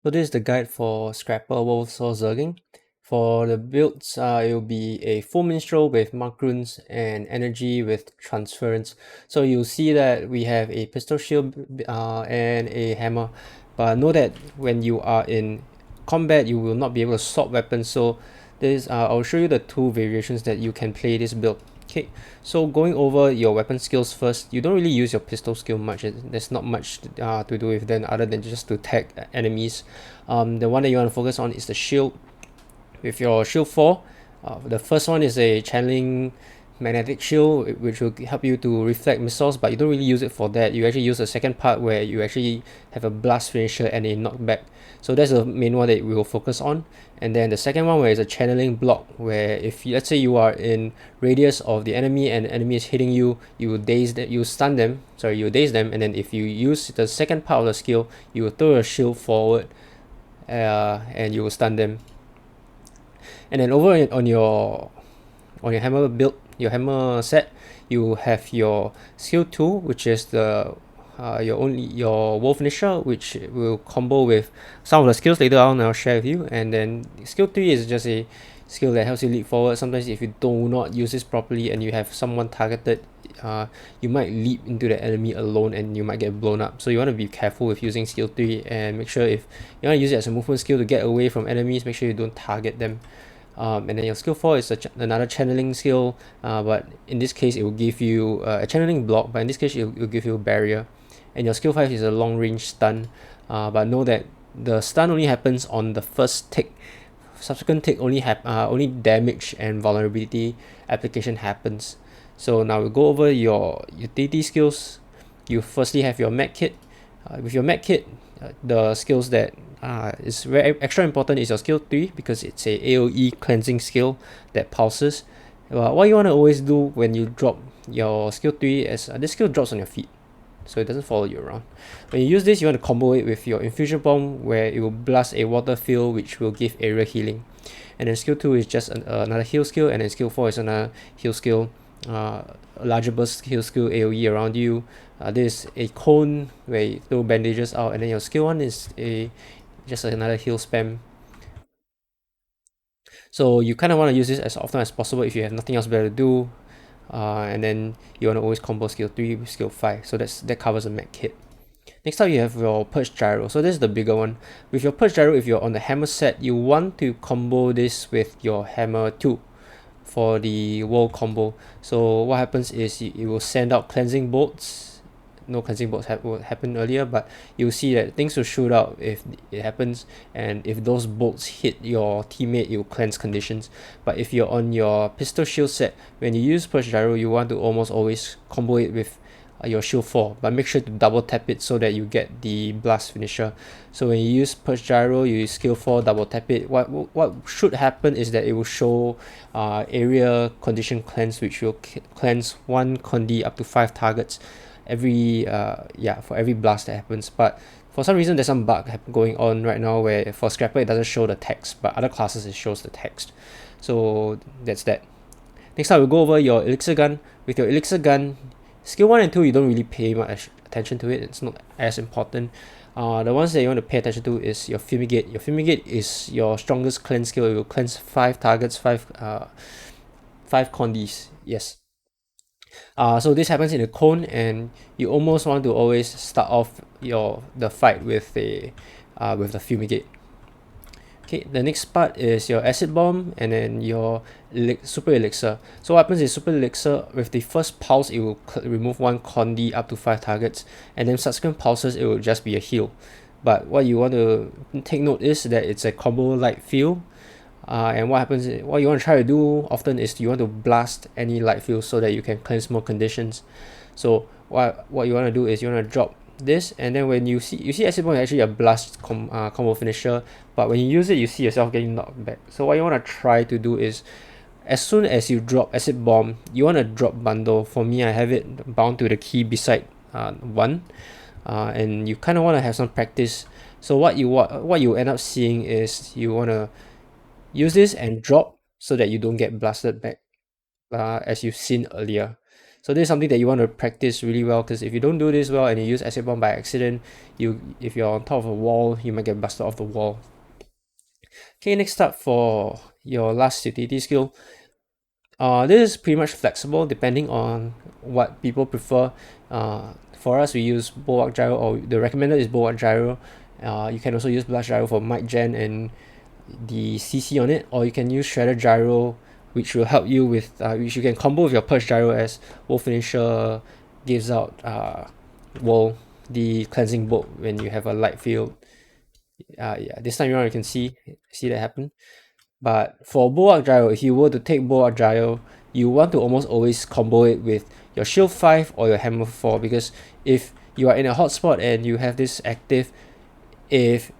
So this is the guide for Scrapper WvW Zerging. For the builds, it will be a full minstrel with mark runes and energy with transference. So you'll see that we have a pistol shield and a hammer. But know that when you are in combat, you will not be able to swap weapons. So this, I'll show you the two variations that you can play this build. Okay, so going over your weapon skills first, you don't really use your pistol skill much. There's not much to do with them other than just to tag enemies. The one that you want to focus on is the shield. With your shield 4, the first one is a channeling magnetic shield, which will help you to reflect missiles, but you don't really use it for that. You actually use the second part where you actually have a blast finisher and a knockback. So that's the main one that we will focus on. And then the second one where it's a channeling block, where if let's say you are in radius of the enemy and the enemy is hitting you, you will daze them, you stun them, sorry, you daze them, and then if you use the second part of the skill, you will throw a shield forward and you will stun them. And then over on your hammer build, your hammer set, you have your skill 2, which is the your wolf finisher, which will combo with some of the skills later on I'll share with you. And then skill 3 is just a skill that helps you leap forward. Sometimes if you do not use this properly and you have someone targeted, you might leap into the enemy alone and you might get blown up. So you want to be careful with using skill 3 and make sure if you want to use it as a movement skill to get away from enemies, make sure you don't target them. And then your skill 4 is another channeling skill, but in this case it will give you a channeling block, but in this case it will give you a barrier. And your skill 5 is a long range stun, but know that the stun only happens on the first tick. Subsequent tick only damage and vulnerability application happens. So now we'll go over your utility skills. You firstly have your med kit. With your med kit, the skills that is very extra important is your skill 3, because it's a AoE cleansing skill that pulses. What you want to always do when you drop your skill 3 is this skill drops on your feet, so it doesn't follow you around. When you use this, you want to combo it with your infusion bomb, where it will blast a water field, which will give area healing. And then skill 2 is just another heal skill, and then skill 4 is another heal skill. A larger burst heal skill AoE around you. This is a cone where you throw bandages out, and then your skill 1 is just another heal spam. So you kind of want to use this as often as possible if you have nothing else better to do. And then you want to always combo skill 3 with skill 5. So that covers the med kit. Next up, you have your Purge Gyro. So this is the bigger one. With your Purge Gyro, if you're on the hammer set, you want to combo this with your hammer 2 for the wall combo. So what happens is it will send out cleansing bolts. No cleansing bolts happened earlier, but you'll see that things will shoot out if it happens, and if those bolts hit your teammate, it will cleanse conditions. But if you're on your pistol shield set, when you use Purge Gyro, you want to almost always combo it with your shield 4, but make sure to double tap it so that you get the blast finisher. So when you use Purge Gyro, you use skill 4, double tap it. What should happen is that it will show area condition cleanse, which will cleanse 1 condi up to 5 targets for every blast that happens. But for some reason there's some bug going on right now where for Scrapper it doesn't show the text, but other classes it shows the text. So that's that. Next up, we'll go over your Elixir Gun. With your Elixir Gun, skill 1 and 2 you don't really pay much attention to it, it's not as important. The ones that you want to pay attention to is your Fumigate. Your Fumigate is your strongest cleanse skill. It will cleanse 5 targets, 5 condis, yes. So this happens in a cone, and you almost want to always start off the fight with the Fumigate. Okay, the next part is your acid bomb and then your super elixir. So what happens is super elixir, with the first pulse it will remove 1 condi up to 5 targets, and then subsequent pulses it will just be a heal. But what you want to take note is that it's a combo light field. And what you want to try to do often is you want to blast any light field so that you can cleanse more conditions. So what you want to do is you want to drop this, and then when you see acid bomb is actually a blast combo finisher, but when you use it you see yourself getting knocked back. So what you want to try to do is, as soon as you drop acid bomb, you want to drop bundle. For me, I have it bound to the key beside 1, and you kind of want to have some practice. So what you end up seeing is you want to use this and drop so that you don't get blasted back, as you've seen earlier. So this is something that you want to practice really well, because if you don't do this well and you use acid bomb by accident, if you're on top of a wall, you might get busted off the wall. Okay, next up for your last utility skill. This is pretty much flexible depending on what people prefer. For us, we use Bulwark Gyro, or the recommended is Bulwark Gyro. You can also use Blast Gyro for mic gen and the CC on it, or you can use Shredder Gyro, which will help you with which you can combo with your Purge Gyro, as Wool Finisher gives out the cleansing bolt when you have a light field. Yeah, this time around you can see that happen. But for Bulwark Gyro, if you were to take Bulwark Gyro, you want to almost always combo it with your Shield 5 or your Hammer 4, because if you are in a hotspot and you have this active, if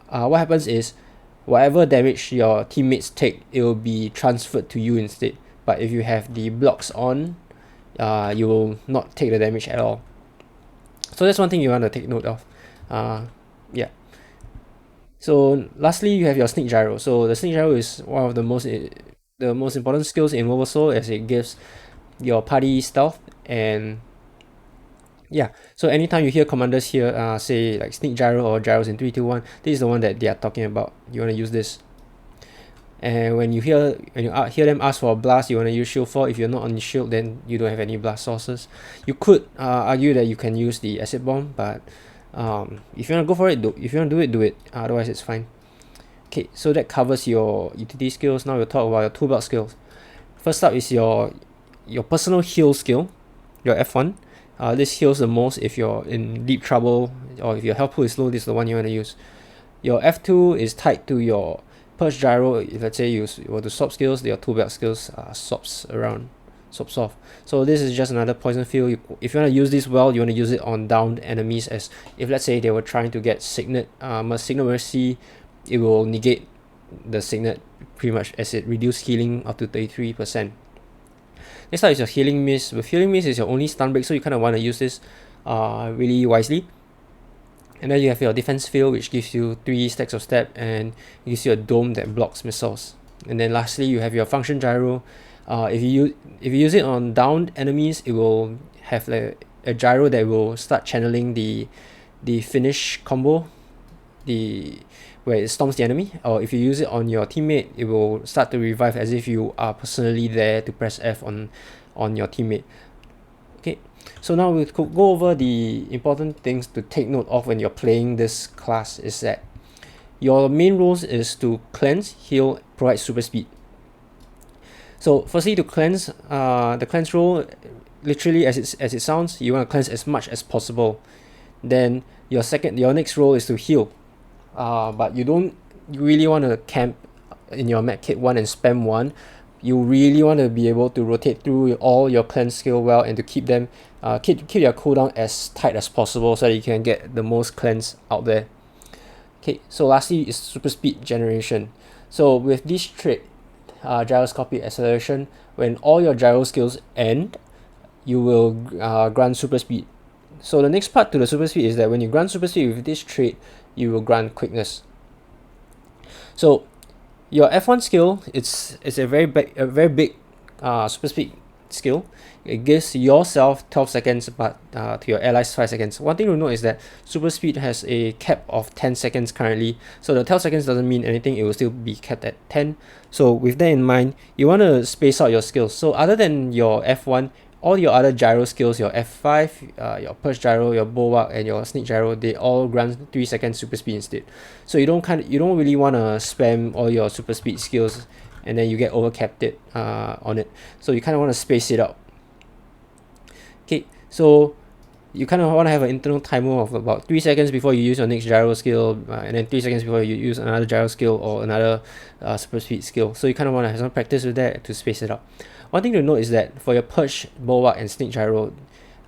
what happens is whatever damage your teammates take, it will be transferred to you instead. But if you have the blocks on, you will not take the damage at all. So that's one thing you want to take note of. Yeah. So lastly, you have your Sneak Gyro. So the Sneak Gyro is one of the most important skills in World War Soul, as it gives your party stealth. And yeah, so anytime you hear commanders here say like Sneak Gyro or Gyros in 3, 2, 1, this is the one that they are talking about. You want to use this. And when you hear them ask for a blast, you want to use Shield 4. If you're not on the shield, then you don't have any blast sources. You could argue that you can use the acid bomb, but if you want to go for it, if you want to do it, do it. Otherwise, it's fine. Okay, so that covers your utility skills. Now we'll talk about your tool belt skills. First up is your personal heal skill, your F1. This heals the most if you're in deep trouble, or if your health pool is low. This is the one you want to use. Your F2 is tied to your Purge Gyro. If let's say you were to swap skills, your tool belt skills swaps off. So this is just another poison field. If you want to use this well, you want to use it on downed enemies, as if let's say they were trying to get Signet Mercy, it will negate the Signet pretty much, as it reduces healing up to 33%. Next up is your Healing Mist. With Healing Mist is your only stun break, so you kind of want to use this really wisely. And then you have your Defense Field, which gives you 3 stacks of step and gives you a dome that blocks missiles. And then lastly, you have your Function Gyro. If you use it on downed enemies, it will have like a gyro that will start channeling the finish combo, where it storms the enemy. Or if you use it on your teammate, it will start to revive as if you are personally there to press F on your teammate. Okay, so now we'll go over the important things to take note of when you're playing this class. Is that your main roles is to cleanse, heal, provide super speed. So firstly, to cleanse, the cleanse role, literally as it sounds, you want to cleanse as much as possible. Then your next role is to heal, but you don't really want to camp in your med kit 1 and spam 1. You really want to be able to rotate through all your cleanse skill well, and to keep them keep your cooldown as tight as possible, so that you can get the most cleanse out there. Okay, so lastly is super speed generation. So with this trait, Gyroscopic Acceleration, when all your gyro skills end, you will grant super speed. So the next part to the super speed is that when you grant super speed with this trait, you will grant quickness. So your F1 skill, it's a very big super speed skill. It gives yourself 12 seconds, but to your allies 5 seconds. One thing to note is that super speed has a cap of 10 seconds currently, so the 12 seconds doesn't mean anything. It will still be capped at 10. So with that in mind, you want to space out your skills. So other than your F1, all your other gyro skills, your F5, your Purge Gyro, your Bulwark, and your Sneak Gyro, they all grant 3 seconds super speed instead. So you don't really want to spam all your super speed skills and then you get overcapped on it. So you kind of want to space it out. Okay, so you kind of want to have an internal timer of about 3 seconds before you use your next gyro skill, and then 3 seconds before you use another gyro skill or another super speed skill. So you kind of want to have some practice with that to space it out. One thing to note is that for your Purge, Bulwark, and Sneak Gyro,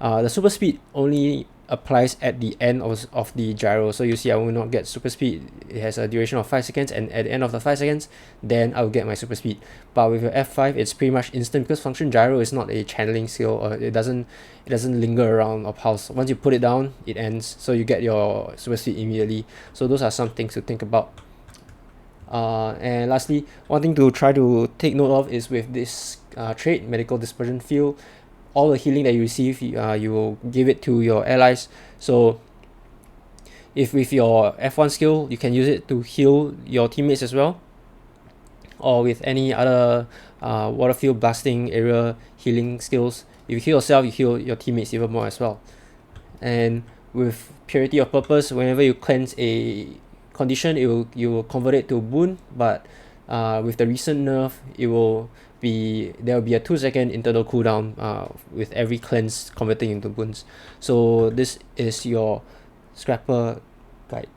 the super speed only applies at the end of the gyro. So you see, I will not get super speed. It has a duration of 5 seconds, and at the end of the 5 seconds, then I will get my super speed. But with your F5, it's pretty much instant, because function gyro is not a channeling skill, or it doesn't linger around or pulse. Once you put it down, it ends, so you get your super speed immediately. So those are some things to think about. And lastly, one thing to try to take note of is with this trait, Medical Dispersion Field. all the healing that you receive, you will give it to your allies. So if with your F1 skill, you can use it to heal your teammates as well, or with any other water field blasting area healing skills. If you heal yourself, you heal your teammates even more as well. And with Purity of Purpose, whenever you cleanse a condition, you will convert it to a boon. But with the recent nerf, there will be a 2-second internal cooldown with every cleanse converting into boons. So this is your Scrapper guide.